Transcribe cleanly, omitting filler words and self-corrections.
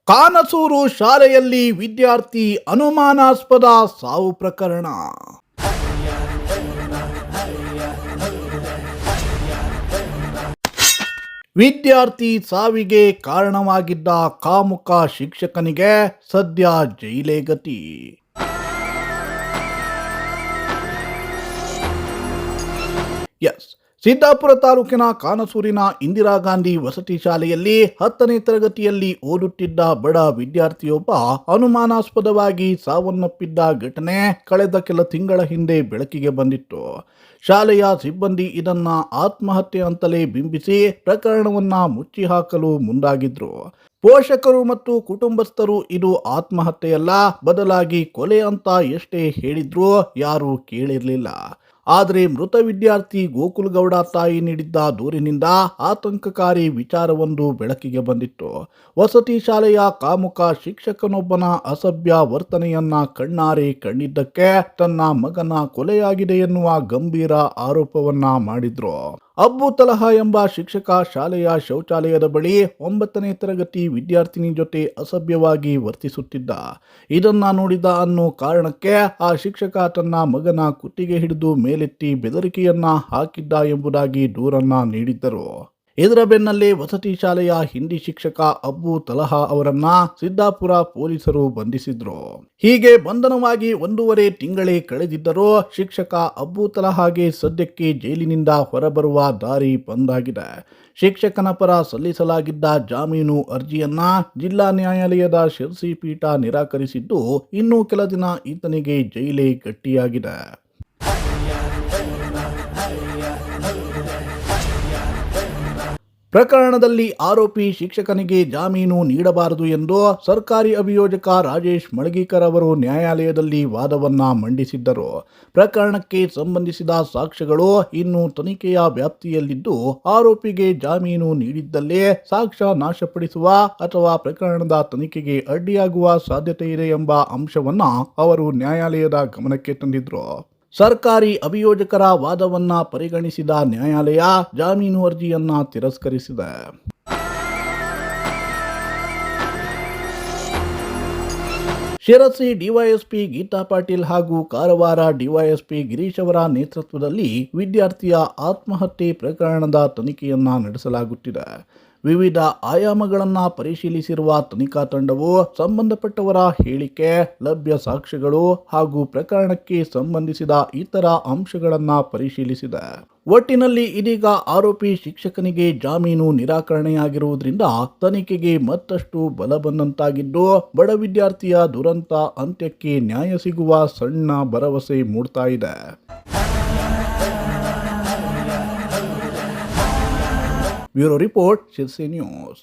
ಕಾನಸೂರು ಶಾಲೆಯಲ್ಲಿ ವಿದ್ಯಾರ್ಥಿ ಅನುಮಾನಾಸ್ಪದ ಸಾವು ಪ್ರಕರಣ. ವಿದ್ಯಾರ್ಥಿ ಸಾವಿಗೆ ಕಾರಣವಾಗಿದ್ದ ಕಾಮುಕ ಶಿಕ್ಷಕನಿಗೆ ಸದ್ಯ ಜೈಲೇ ಗತಿ. ಎಸ್, ಸಿದ್ದಾಪುರ ತಾಲೂಕಿನ ಕಾನಸೂರಿನ ಇಂದಿರಾ ಗಾಂಧಿ ವಸತಿ ಶಾಲೆಯಲ್ಲಿ 10ನೇ ತರಗತಿಯಲ್ಲಿ ಓದುತ್ತಿದ್ದ ಬಡ ವಿದ್ಯಾರ್ಥಿಯೊಬ್ಬ ಅನುಮಾನಾಸ್ಪದವಾಗಿ ಸಾವನ್ನಪ್ಪಿದ್ದ ಘಟನೆ ಕಳೆದ ಕೆಲ ತಿಂಗಳ ಹಿಂದೆ ಬೆಳಕಿಗೆ ಬಂದಿತ್ತು. ಶಾಲೆಯ ಸಿಬ್ಬಂದಿ ಇದನ್ನ ಆತ್ಮಹತ್ಯೆ ಅಂತಲೇ ಬಿಂಬಿಸಿ ಪ್ರಕರಣವನ್ನ ಮುಚ್ಚಿ ಹಾಕಲು ಮುಂದಾಗಿದ್ರು. ಪೋಷಕರು ಮತ್ತು ಕುಟುಂಬಸ್ಥರು ಇದು ಆತ್ಮಹತ್ಯೆಯಲ್ಲ, ಬದಲಾಗಿ ಕೊಲೆ ಅಂತ ಎಷ್ಟೇ ಹೇಳಿದ್ರೂ ಯಾರೂ ಕೇಳಿರಲಿಲ್ಲ. ಆದರೆ ಮೃತ ವಿದ್ಯಾರ್ಥಿ ಗೋಕುಲ್ ಗೌಡ ತಾಯಿ ನೀಡಿದ್ದ ದೂರಿನಿಂದ ಆತಂಕಕಾರಿ ವಿಚಾರವೊಂದು ಬೆಳಕಿಗೆ ಬಂದಿತ್ತು. ವಸತಿ ಶಾಲೆಯ ಕಾಮುಕ ಶಿಕ್ಷಕನೊಬ್ಬನ ಅಸಭ್ಯ ವರ್ತನೆಯನ್ನ ಕಣ್ಣಾರೆ ಕಂಡಿದ್ದಕ್ಕೆ ತನ್ನ ಮಗನ ಕೊಲೆಯಾಗಿದೆ ಎನ್ನುವ ಗಂಭೀರ ಆರೋಪವನ್ನ ಮಾಡಿದ್ರು. ಅಬ್ಬು ತಲಹಾ ಎಂಬ ಶಿಕ್ಷಕ ಶಾಲೆಯ ಶೌಚಾಲಯದ ಬಳಿ 9ನೇ ತರಗತಿ ವಿದ್ಯಾರ್ಥಿನಿ ಜೊತೆ ಅಸಭ್ಯವಾಗಿ ವರ್ತಿಸುತ್ತಿದ್ದ. ಇದನ್ನ ನೋಡಿದ ಅನ್ನೋ ಕಾರಣಕ್ಕೆ ಆ ಶಿಕ್ಷಕ ತನ್ನ ಮಗನ ಕುತ್ತಿಗೆ ಹಿಡಿದು ಮೇಲೆತ್ತಿ ಬೆದರಿಕೆಯನ್ನ ಹಾಕಿದ್ದ ಎಂಬುದಾಗಿ ದೂರನ್ನ ನೀಡಿದ್ದರು. ಇದರ ಬೆನ್ನಲ್ಲೇ ವಸತಿ ಶಾಲೆಯ ಹಿಂದಿ ಶಿಕ್ಷಕ ಅಬ್ಬು ತಲಹಾ ಅವರನ್ನ ಸಿದ್ದಾಪುರ ಪೊಲೀಸರು ಬಂಧಿಸಿದ್ರು. ಹೀಗೆ ಬಂಧನವಾಗಿ 1.5 ತಿಂಗಳೇ ಕಳೆದಿದ್ದರೂ ಶಿಕ್ಷಕ ಅಬ್ಬು ತಲಹಾಗೆ ಸದ್ಯಕ್ಕೆ ಜೈಲಿನಿಂದ ಹೊರಬರುವ ದಾರಿ ಬಂದಾಗಿದೆ. ಶಿಕ್ಷಕನ ಪರ ಸಲ್ಲಿಸಲಾಗಿದ್ದ ಜಾಮೀನು ಅರ್ಜಿಯನ್ನ ಜಿಲ್ಲಾ ನ್ಯಾಯಾಲಯದ ಶಿರಸಿ ಪೀಠ ನಿರಾಕರಿಸಿದ್ದು, ಇನ್ನೂ ಕೆಲ ದಿನ ಈತನಿಗೆ ಜೈಲೇ ಗಟ್ಟಿಯಾಗಿದೆ. ಪ್ರಕರಣದಲ್ಲಿ ಆರೋಪಿ ಶಿಕ್ಷಕನಿಗೆ ಜಾಮೀನು ನೀಡಬಾರದು ಎಂದು ಸರ್ಕಾರಿ ಅಭಿಯೋಜಕ ರಾಜೇಶ್ ಮಳಗೀಕರ್ ಅವರು ನ್ಯಾಯಾಲಯದಲ್ಲಿ ವಾದವನ್ನ ಮಂಡಿಸಿದ್ದರು. ಪ್ರಕರಣಕ್ಕೆ ಸಂಬಂಧಿಸಿದ ಸಾಕ್ಷ್ಯಗಳು ಇನ್ನೂ ತನಿಖೆಯ ವ್ಯಾಪ್ತಿಯಲ್ಲಿದ್ದು, ಆರೋಪಿಗೆ ಜಾಮೀನು ನೀಡಿದ್ದಲ್ಲೇ ಸಾಕ್ಷ್ಯ ನಾಶಪಡಿಸುವ ಅಥವಾ ಪ್ರಕರಣದ ತನಿಖೆಗೆ ಅಡ್ಡಿಯಾಗುವ ಸಾಧ್ಯತೆ ಇದೆ ಎಂಬ ಅಂಶವನ್ನ ಅವರು ನ್ಯಾಯಾಲಯದ ಗಮನಕ್ಕೆ ತಂದಿದ್ರು. ಸರ್ಕಾರಿ ಅಭಿಯೋಜಕರ ವಾದವನ್ನ ಪರಿಗಣಿಸಿದ ನ್ಯಾಯಾಲಯ ಜಾಮೀನು ಅರ್ಜಿಯನ್ನ ತಿರಸ್ಕರಿಸಿದೆ. ಶಿರಸಿ ಡಿವೈಎಸ್ಪಿ ಗೀತಾ ಪಾಟೀಲ್ ಹಾಗೂ ಕಾರವಾರ ಡಿವೈಎಸ್ಪಿ ಗಿರೀಶ್ ಅವರ ನೇತೃತ್ವದಲ್ಲಿ ವಿದ್ಯಾರ್ಥಿಯ ಆತ್ಮಹತ್ಯೆ ಪ್ರಕರಣದ ತನಿಖೆಯನ್ನ ನಡೆಸಲಾಗುತ್ತಿದೆ. ವಿವಿಧ ಆಯಾಮಗಳನ್ನು ಪರಿಶೀಲಿಸಿರುವ ತನಿಖಾ ತಂಡವು ಸಂಬಂಧಪಟ್ಟವರ ಹೇಳಿಕೆ, ಲಭ್ಯ ಸಾಕ್ಷ್ಯಗಳು ಹಾಗೂ ಪ್ರಕರಣಕ್ಕೆ ಸಂಬಂಧಿಸಿದ ಇತರ ಅಂಶಗಳನ್ನು ಪರಿಶೀಲಿಸಿದೆ. ಒಟ್ಟಿನಲ್ಲಿ ಇದೀಗ ಆರೋಪಿ ಶಿಕ್ಷಕನಿಗೆ ಜಾಮೀನು ನಿರಾಕರಣೆಯಾಗಿರುವುದರಿಂದ ತನಿಖೆಗೆ ಮತ್ತಷ್ಟು ಬಲ ಬಂದಂತಾಗಿದ್ದು, ಬಡ ವಿದ್ಯಾರ್ಥಿಯ ದುರಂತ ಅಂತ್ಯಕ್ಕೆ ನ್ಯಾಯ ಸಿಗುವ ಸಣ್ಣ ಭರವಸೆ ಮೂಡ್ತಾ ಇದೆ. Bureau report, Sirsi news.